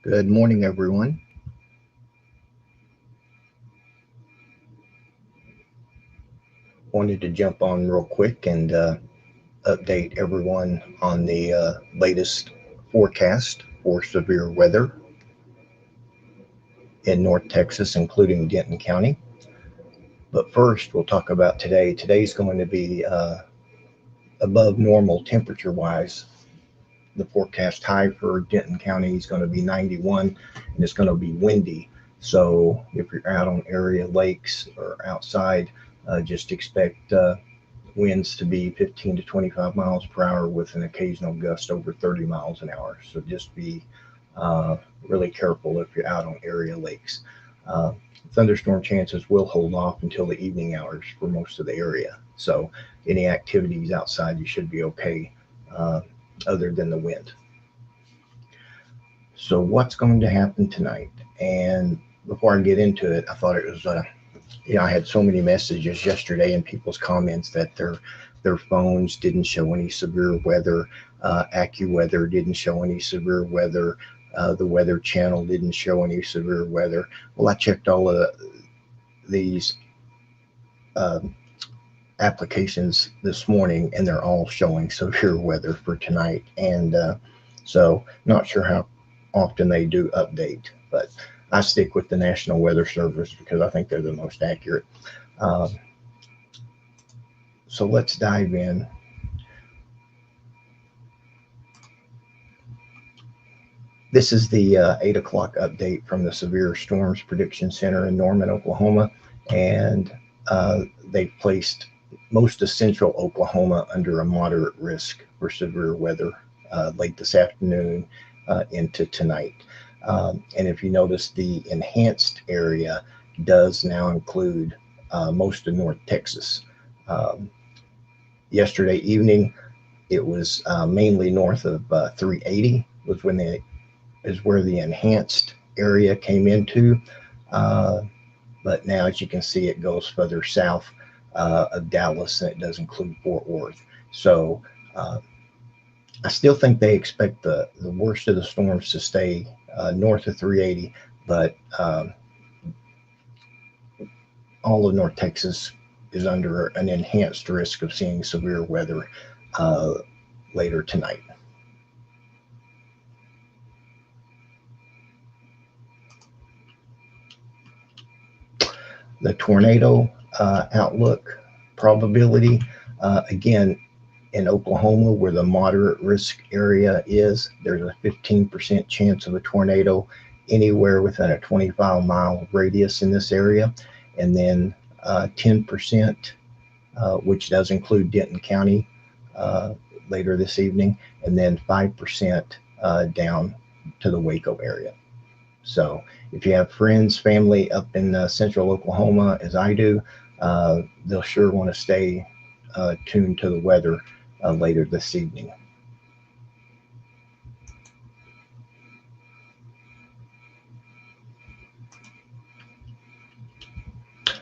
Good morning, everyone. Wanted to jump on real quick and update everyone on the latest forecast for severe weather in North Texas, including Denton County. But first, we'll talk about today. Today's going to be above normal temperature wise. The forecast high for Denton County is going to be 91, and it's going to be windy. So if you're out on area lakes or outside, just expect winds to be 15 to 25 miles per hour with an occasional gust over 30 miles an hour. So just be uh, really careful if you're out on area lakes. Uh, Thunderstorm chances will hold off until the evening hours for most of the area. So any activities outside, you should be okay uh, other than the wind. So what's going to happen tonight? And before I get into it, I thought it was I had so many messages yesterday and people's comments that their phones didn't show any severe weather. AccuWeather didn't show any severe weather. The Weather Channel didn't show any severe weather. Well, I checked all of these uh, applications this morning, and they're all showing severe weather for tonight. And so, not sure how often they do update, but I stick with the National Weather Service because I think they're the most accurate. Um, so let's dive in. This is the 8 o'clock update from the Severe Storms Prediction Center in Norman, Oklahoma. And they've placed most of central Oklahoma under a moderate risk for severe weather late this afternoon into tonight. And if you notice, the enhanced area does now include most of North Texas. Um, Yesterday evening, it was mainly north of 380 was when the is where the enhanced area came into. Uh, but now, as you can see, it goes further south of Dallas, and it does include Fort Worth. So uh, I still think they expect the worst of the storms to stay north of 380, but all of North Texas is under an enhanced risk of seeing severe weather uh, later tonight. The tornado outlook probability, again, in Oklahoma, where the moderate risk area is, there's a 15% chance of a tornado anywhere within a 25-mile radius in this area. And then 10%, which does include Denton County uh, later this evening, and then 5% down to the Waco area. So if you have friends, family up in central Oklahoma, as I do, they'll sure want to stay tuned to the weather later this evening.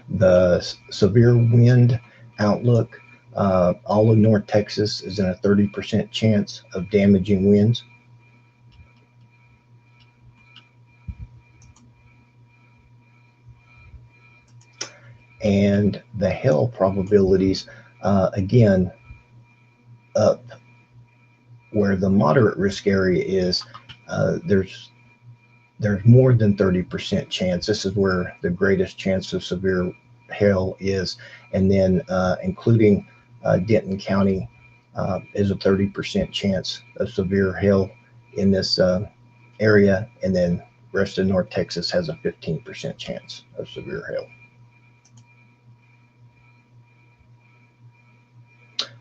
The severe wind outlook, all of North Texas is in a 30% chance of damaging winds. And the hail probabilities, again, up where the moderate risk area is, there's more than 30% chance. This is where the greatest chance of severe hail is. And then including Denton County is a 30% chance of severe hail in this area. And then rest of North Texas has a 15% chance of severe hail.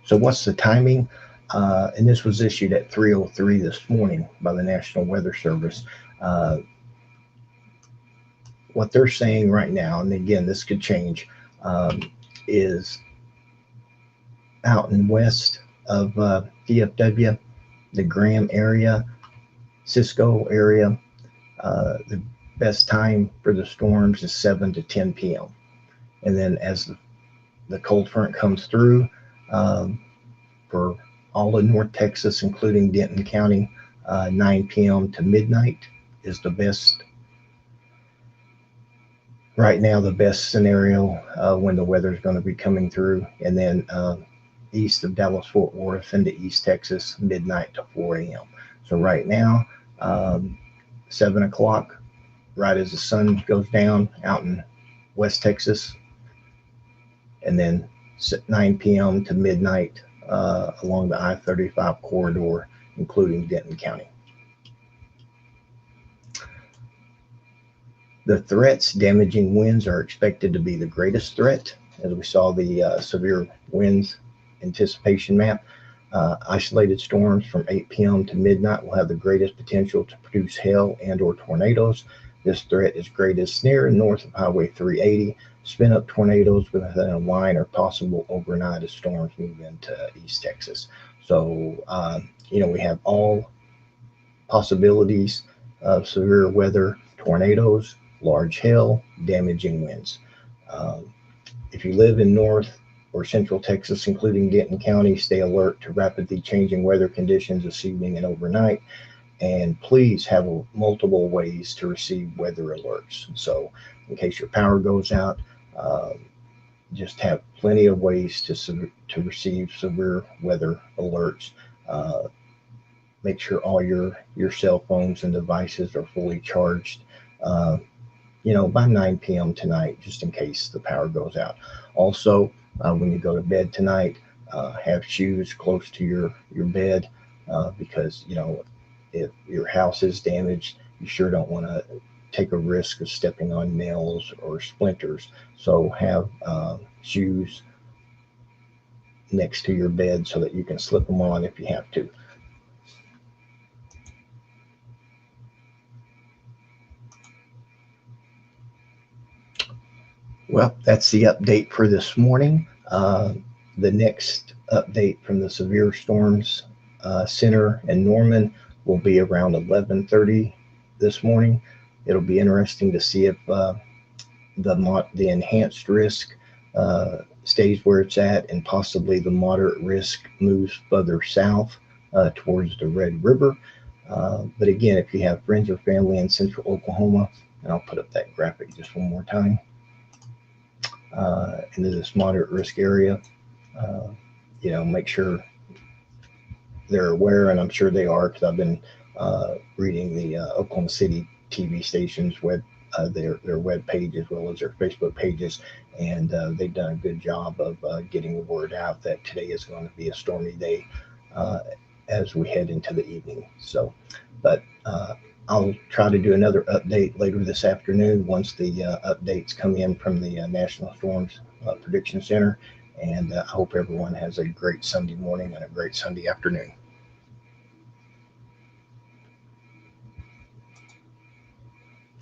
So what's the timing? And this was issued at 3:03 this morning by the National Weather Service. Uh, what they're saying right now, and again, this could change, um, is out in west of DFW, the Graham area, Cisco area, the best time for the storms is 7 to 10 p.m. And then as the cold front comes through, um, for all of North Texas, including Denton County, 9 p.m. to midnight is the best right now, the best scenario when the weather is going to be coming through. And then east of Dallas Fort Worth into East Texas, midnight to 4 a.m. So right now, 7 o'clock, right as the sun goes down out in West Texas, and then 9 p.m. to midnight along the I-35 corridor, including Denton County. The threats, damaging winds are expected to be the greatest threat, as we saw the severe winds anticipation map. Isolated storms from 8 p.m. to midnight will have the greatest potential to produce hail and or tornadoes. This threat is greatest near and north of Highway 380. Spin up tornadoes within a line are possible overnight as storms move into East Texas. So, we have all possibilities of severe weather, tornadoes, large hail, damaging winds. If you live in North or Central Texas, including Denton County, stay alert to rapidly changing weather conditions this evening and overnight. And please have multiple ways to receive weather alerts. So in case your power goes out, just have plenty of ways to receive severe weather alerts. Make sure all your cell phones and devices are fully charged, by 9 p.m. tonight, just in case the power goes out. Also, when you go to bed tonight, have shoes close to your bed because, if your house is damaged, you sure don't want to take a risk of stepping on nails or splinters. So have shoes next to your bed so that you can slip them on if you have to. Well, that's the update for this morning. The next update from the Severe Storms Center in Norman will be around 11:30 this morning. It'll be interesting to see if the enhanced risk stays where it's at, and possibly the moderate risk moves further south towards the Red River. But again, if you have friends or family in central Oklahoma, and I'll put up that graphic just one more time, into this moderate risk area, make sure they're aware, and I'm sure they are, because I've been reading the Oklahoma City TV stations their web page as well as their Facebook pages, and they've done a good job of getting the word out that today is going to be a stormy day as we head into the evening. So, but I'll try to do another update later this afternoon once the updates come in from the National Storms Prediction Center. And I hope everyone has a great Sunday morning and a great Sunday afternoon.